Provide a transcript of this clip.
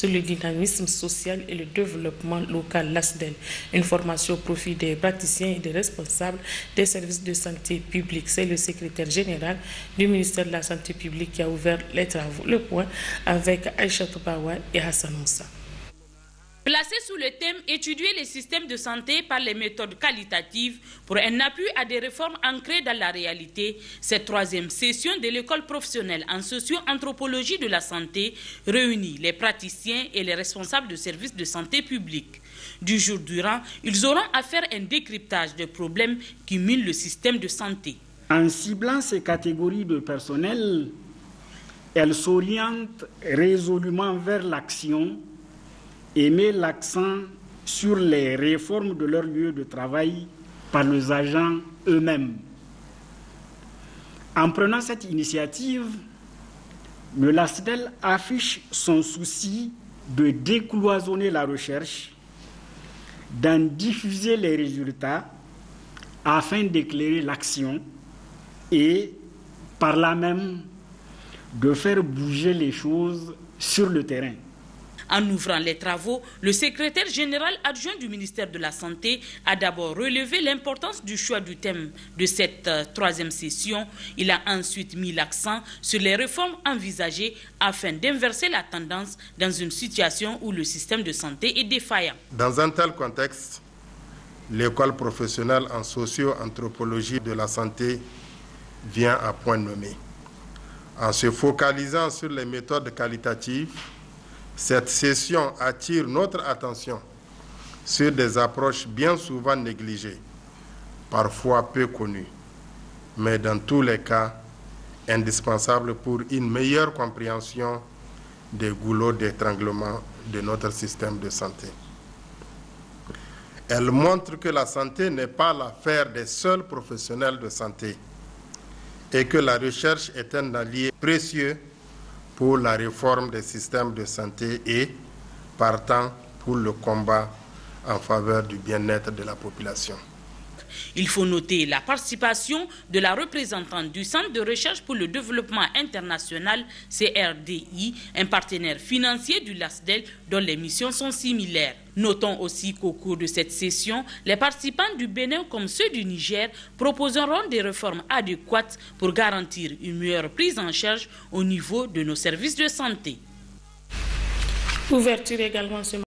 sur le dynamisme social et le développement local, l'ASDEL. Une formation au profit des praticiens et des responsables des services de santé publique. C'est le secrétaire général du ministère de la Santé publique qui a ouvert les travaux. Le point avec Aïcha Toubawa et Hassan Moussa. Placé sous le thème « Étudier les systèmes de santé par les méthodes qualitatives pour un appui à des réformes ancrées dans la réalité », cette troisième session de l'école professionnelle en socio-anthropologie de la santé réunit les praticiens et les responsables de services de santé publique. Du jour durant, ils auront à faire un décryptage des problèmes qui minent le système de santé. En ciblant ces catégories de personnel, elles s'orientent résolument vers l'action et met l'accent sur les réformes de leur lieu de travail par les agents eux-mêmes. En prenant cette initiative, le LASDEL affiche son souci de décloisonner la recherche, d'en diffuser les résultats afin d'éclairer l'action et, par là même, de faire bouger les choses sur le terrain. En ouvrant les travaux, le secrétaire général adjoint du ministère de la Santé a d'abord relevé l'importance du choix du thème de cette troisième session. Il a ensuite mis l'accent sur les réformes envisagées afin d'inverser la tendance dans une situation où le système de santé est défaillant. Dans un tel contexte, l'école professionnelle en socio-anthropologie de la santé vient à point nommé. En se focalisant sur les méthodes qualitatives, cette session attire notre attention sur des approches bien souvent négligées, parfois peu connues, mais dans tous les cas indispensables pour une meilleure compréhension des goulots d'étranglement de notre système de santé. Elle montre que la santé n'est pas l'affaire des seuls professionnels de santé et que la recherche est un allié précieux pour la réforme des systèmes de santé et, partant, pour le combat en faveur du bien-être de la population. Il faut noter la participation de la représentante du Centre de recherche pour le développement international, CRDI, un partenaire financier du LASDEL dont les missions sont similaires. Notons aussi qu'au cours de cette session, les participants du Bénin comme ceux du Niger proposeront des réformes adéquates pour garantir une meilleure prise en charge au niveau de nos services de santé. Ouverture également ce